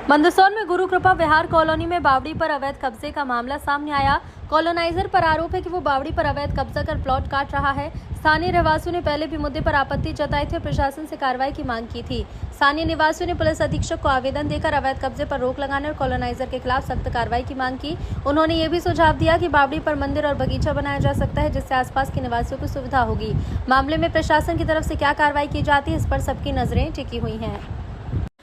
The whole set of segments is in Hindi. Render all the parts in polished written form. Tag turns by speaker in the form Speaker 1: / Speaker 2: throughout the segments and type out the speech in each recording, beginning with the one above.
Speaker 1: मंदसौर में गुरु कृपा विहार कॉलोनी में बावड़ी पर अवैध कब्जे का मामला सामने आया। कॉलोनाइजर पर आरोप है कि वो बावड़ी पर अवैध कब्जा कर प्लॉट काट रहा है। स्थानीय रहवासियों ने पहले भी मुद्दे पर आपत्ति जताई थी और प्रशासन से कार्रवाई की मांग की थी। स्थानीय निवासियों ने पुलिस अधीक्षक को आवेदन देकर अवैध कब्जे पर रोक लगाने और कॉलोनाइजर के खिलाफ सख्त कार्रवाई की मांग की। उन्होंने ये भी सुझाव दिया कि बावड़ी पर मंदिर और बगीचा बनाया जा सकता है, जिससे आसपास के निवासियों को सुविधा होगी। मामले में प्रशासन की तरफ से क्या कार्रवाई की जाती है, इस पर सबकी नजरें टिकी हुई हैं।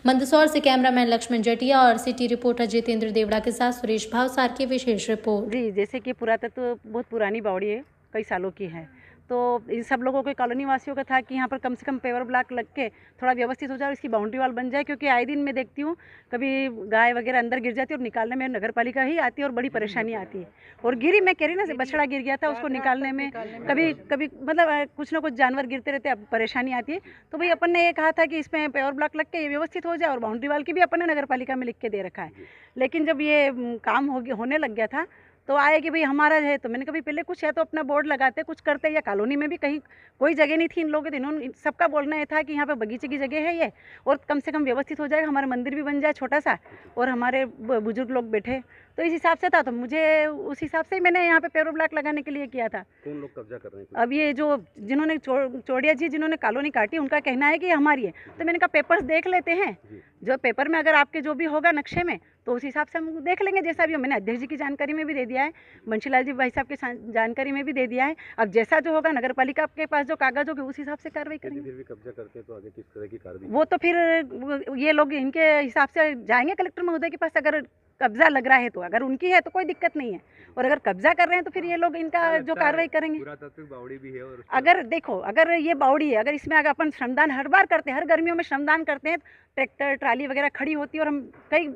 Speaker 1: मंदसौर से कैमरामैन लक्ष्मण जटिया और सिटी रिपोर्टर जितेंद्र देवड़ा के साथ सुरेश भावसार की विशेष रिपोर्ट।
Speaker 2: जी, जैसे कि पुरातत्व बहुत पुरानी बावड़ी है, कई सालों की है, तो इन सब लोगों के कॉलोनी वासियों का था कि यहाँ पर कम से कम पेवर ब्लॉक लग के थोड़ा व्यवस्थित हो जाए और इसकी बाउंड्री वाल बन जाए, क्योंकि आए दिन मैं देखती हूँ कभी गाय वगैरह अंदर गिर जाती है और निकालने में नगर पालिका ही आती है और बड़ी परेशानी आती है। और गिरी, मैं कह रही ना, बछड़ा गिर गया था, उसको निकालने में कभी कभी मतलब कुछ ना कुछ जानवर गिरते रहते, अब परेशानी आती है। तो भाई अपन ने ये कहा था कि इसमें पेवर ब्लॉक लग के ये व्यवस्थित हो जाए और बाउंड्री वाल की भी अपन ने नगर पालिका में लिख के दे रखा है। लेकिन जब ये काम होने लग गया था तो आए कि भाई हमारा है, तो मैंने कभी पहले कुछ है तो अपना बोर्ड लगाते, कुछ करते, या कॉलोनी में भी कहीं कोई जगह नहीं थी इन लोगों के, इन्होंने सबका बोलना ये था कि यहाँ पे बगीचे की जगह है ये, और कम से कम व्यवस्थित हो जाएगा, हमारा मंदिर भी बन जाए छोटा सा और हमारे बुजुर्ग लोग बैठे, तो इस हिसाब से था। तो मुझे उस हिसाब से ही मैंने यहाँ पे पेवर ब्लॉक लगाने के लिए किया था।
Speaker 3: कौन लोग कब्जा कर रहे हैं?
Speaker 2: अब ये जो जिन्होंने चौड़िया जी जिन्होंने कॉलोनी काटी, उनका कहना है कि ये हमारी है। तो मैंने कहा पेपर्स देख लेते हैं, जो पेपर में अगर आपके जो भी होगा नक्शे में, तो उस हिसाब से हम देख लेंगे जैसा भी हो। मैंने अध्यक्ष जी की जानकारी में भी दे दिया है, बंशीलाल जी भाई साहब की जानकारी में भी दे दिया है। अब जैसा जो होगा नगर पालिका के पास जो कागज होगा उस हिसाब से कार्रवाई करेंगे।
Speaker 3: फिर भी कब्जा करते हैं तो आगे किस तरह की कार्रवाई?
Speaker 2: वो तो फिर ये लोग इनके हिसाब से जाएंगे कलेक्टर महोदय के पास। अगर कब्जा लग रहा है तो, अगर उनकी है तो कोई दिक्कत नहीं है, और अगर कब्जा कर रहे हैं तो फिर ये लोग इनका जो कार्रवाई करेंगे।
Speaker 3: पुरातात्विक बावड़ी भी है, और
Speaker 2: अगर देखो, अगर ये बावड़ी है, अगर इसमें अगर अपन श्रमदान हर बार करते हैं, हर गर्मियों में श्रमदान करते हैं, ट्रैक्टर ट्राली वगैरह खड़ी होती है और हम कई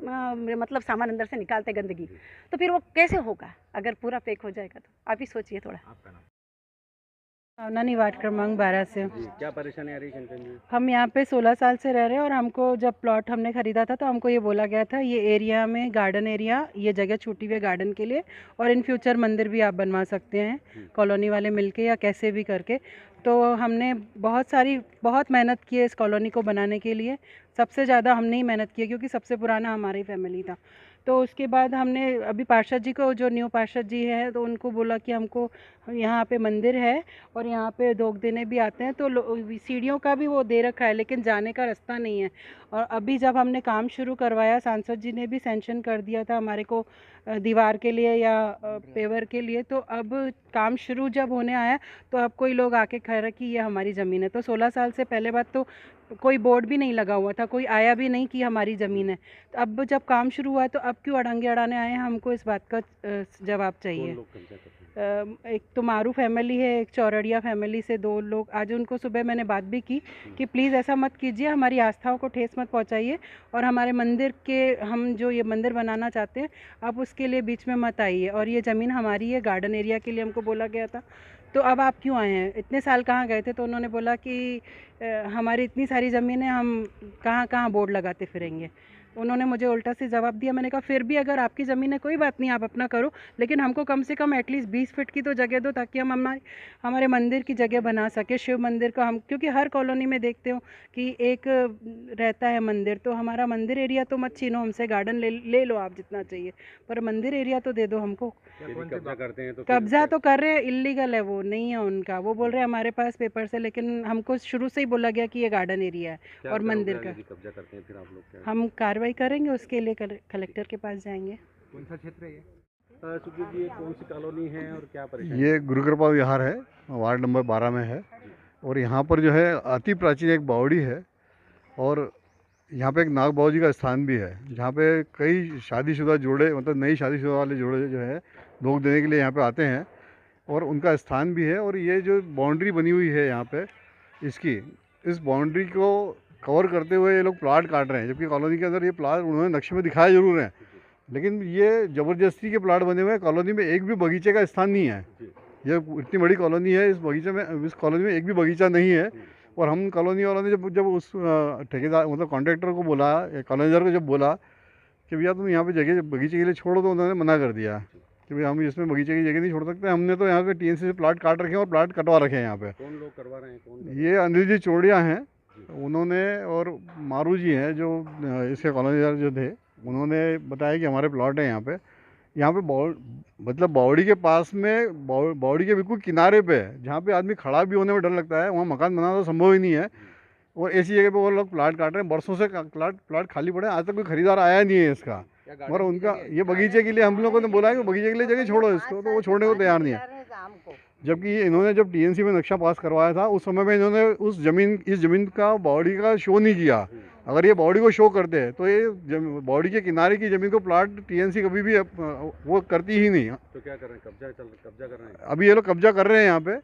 Speaker 2: मतलब सामान अंदर से निकालते हैं गंदगी, तो फिर वो कैसे होगा अगर पूरा पैक हो जाएगा? तो आप ही सोचिए थोड़ा।
Speaker 3: आपका नाम?
Speaker 4: भावना वार्ड क्रमांक 12 से।
Speaker 3: जी, क्या परेशानी आ रही है शंकर जी?
Speaker 4: हम यहाँ पे 16 साल से रह रहे हैं और हमको जब प्लॉट हमने ख़रीदा था तो हमको ये बोला गया था ये एरिया में गार्डन एरिया, ये जगह छूटी हुई है गार्डन के लिए, और इन फ्यूचर मंदिर भी आप बनवा सकते हैं कॉलोनी वाले मिलके या कैसे भी करके। तो हमने बहुत मेहनत की है इस कॉलोनी को बनाने के लिए। सबसे ज़्यादा हमने ही मेहनत की है क्योंकि सबसे पुराना हमारी फैमिली था। तो उसके बाद हमने अभी पार्षद जी को, जो न्यू पार्षद जी हैं, तो उनको बोला कि हमको यहाँ पे मंदिर है और यहाँ पे दोग देने भी आते हैं, तो सीढ़ियों का भी वो दे रखा है, लेकिन जाने का रास्ता नहीं है। और अभी जब हमने काम शुरू करवाया, सांसद जी ने भी सैंक्शन कर दिया था हमारे को दीवार के लिए या पेवर के लिए, तो अब काम शुरू जब होने आया तो अब कोई लोग आके कह रहे कि ये हमारी ज़मीन है। तो 16 साल से पहले बात तो कोई बोर्ड भी नहीं लगा हुआ था, कोई आया भी नहीं कि हमारी ज़मीन है। तो अब जब काम शुरू हुआ है तो अब क्यों अड़ंगे अड़ाने आए हैं, हमको इस बात का जवाब चाहिए।
Speaker 3: लोग कब्जा करते हैं?
Speaker 4: एक तो मारू फैमिली है, एक चौरड़िया फैमिली से 2 लोग। आज उनको सुबह मैंने बात भी की कि प्लीज़ ऐसा मत कीजिए, हमारी आस्थाओं को ठेस मत पहुंचाइए, और हमारे मंदिर के, हम जो ये मंदिर बनाना चाहते हैं, आप उसके लिए बीच में मत आइए, और ये ज़मीन हमारी है, गार्डन एरिया के लिए हमको बोला गया था। तो अब आप क्यों आए हैं? इतने साल कहाँ गए थे? तो उन्होंने बोला कि हमारी इतनी सारी ज़मीन है, हम कहाँ कहाँ बोर्ड लगाते फिरेंगे। उन्होंने मुझे उल्टा से जवाब दिया। मैंने कहा फिर भी अगर आपकी ज़मीन है कोई बात नहीं, आप अपना करो, लेकिन हमको कम से कम एटलीस्ट 20 फीट की तो जगह दो, ताकि हम हमारे मंदिर की जगह बना सके, शिव मंदिर का। हम क्योंकि हर कॉलोनी में देखते हो कि एक रहता है मंदिर, तो हमारा मंदिर एरिया तो मत छीनो हमसे, गार्डन ले लो आप जितना चाहिए, पर मंदिर एरिया तो दे दो हमको।
Speaker 3: कब्जा करते हैं तो
Speaker 4: कब्जा तो कर रहे हैं, इलीगल है, वो नहीं है उनका। वो बोल रहे हैं हमारे पास पेपर्स है, लेकिन हमको शुरू से ही बोला गया कि ये गार्डन एरिया है और मंदिर का।
Speaker 3: कब्जा करते हैं फिर आप लोग क्या?
Speaker 4: हम कार्रवाई करेंगे, उसके लिए कलेक्टर के पास जाएंगे।
Speaker 3: कौन सा क्षेत्र है ये? सुखदेव जी, ये कौन सी कॉलोनी है और क्या परेशानी?
Speaker 5: ये गुरु कृपा विहार है, वार्ड नंबर 12 में है, और यहाँ पर जो है अति प्राचीन एक बावड़ी है, और यहाँ पे एक नाग बाबा जी का स्थान भी है, जहाँ पे कई शादीशुदा जोड़े, मतलब नई शादीशुदा वाले जोड़े जो है भोग देने के लिए यहाँ पे आते हैं, और उनका स्थान भी है। और ये जो बाउंड्री बनी हुई है यहाँ पे, इस बाउंड्री को कवर करते हुए ये लोग प्लाट काट रहे हैं, जबकि कॉलोनी के अंदर ये प्लाट उन्होंने नक्शे में दिखाया जरूर है, लेकिन ये ज़बरदस्ती के प्लाट बने हुए हैं। कॉलोनी में एक भी बगीचे का स्थान नहीं है। ये इतनी बड़ी कॉलोनी है, इस कॉलोनी में एक भी बगीचा नहीं है। और हम कॉलोनी वालों ने जब उस ठेकेदार, मतलब कॉन्ट्रैक्टर को बोला, कॉलोनीदार को जब बोला कि भैया तुम यहाँ पे जगह बगीचे के लिए छोड़ो, तो उन्होंने मना कर दिया कि भाई हम इसमें बगीचे की जगह नहीं छोड़ सकते। हमने तो यहाँ के टीएनसी से प्लाट काट रखे हैं और प्लाट कटवा रखे हैं यहाँ पे।
Speaker 3: कौन लोग करवा रहे हैं? कौन?
Speaker 5: ये अनिल जी चौड़िया हैं, उन्होंने, और मारू जी हैं जो इसके कॉलोनीदार जो थे, उन्होंने बताया कि हमारे प्लॉट है यहाँ पे मतलब बावड़ी के पास में बावड़ी के बिल्कुल किनारे पे है, जहाँ पे आदमी खड़ा भी होने में डर लगता है, वहाँ मकान बनाना तो संभव ही नहीं है। और ऐसी जगह पे वो लोग प्लाट काट रहे हैं, बरसों से प्लाट खाली पड़े हैं, आज तक कोई खरीदार आया नहीं है इसका। मगर उनका ये बगीचे के लिए हम लोगों ने बोला है कि बगीचे के लिए जगह छोड़ो इसको, तो वो छोड़ने को तैयार नहीं है। जबकि इन्होंने जब टीएनसी में नक्शा पास करवाया था उस समय में इन्होंने इस ज़मीन का बावड़ी का शो नहीं किया। अगर ये बावड़ी को शो करते हैं तो ये बावड़ी के किनारे की ज़मीन को प्लाट टीएनसी कभी भी वो करती ही नहीं।
Speaker 3: तो क्या कर रहे हैं, कब्जा कर रहे हैं?
Speaker 5: अभी ये लोग कब्जा कर रहे हैं यहाँ पे,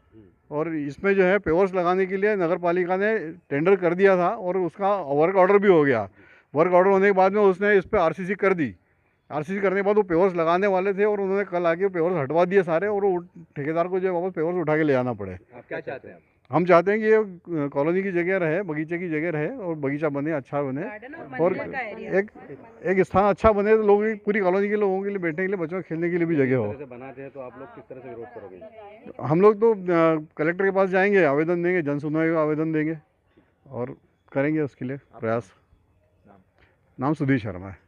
Speaker 5: और इसमें जो है पेवर्स लगाने के लिए नगर पालिका ने टेंडर कर दिया था और उसका वर्क ऑर्डर भी हो गया। वर्क ऑर्डर होने के बाद में उसने इस पर आरसीसी कर दी। आरसीसी करने के बाद वो पेवर्स लगाने वाले थे और उन्होंने कल आके पेवर्स हटवा दिए सारे, और वो ठेकेदार को जो है वापस पेवर्स उठा के ले आना पड़े।
Speaker 3: आप क्या चाहते हैं?
Speaker 5: हम चाहते हैं कि ये कॉलोनी की जगह रहे, बगीचे की जगह रहे, और बगीचा बने, अच्छा बने, और एक स्थान अच्छा बने, तो लोग पूरी कॉलोनी के लोगों के लिए बैठने के लिए, बच्चों के खेलने के लिए भी जगह हो।
Speaker 3: जैसे बनाते हैं तो आप लोग किस तरह से विरोध करोगे?
Speaker 5: हम लोग तो कलेक्टर के पास जाएंगे, आवेदन देंगे, जन सुनवाई का आवेदन देंगे और करेंगे उसके लिए प्रयास। नाम सुधीर शर्मा है।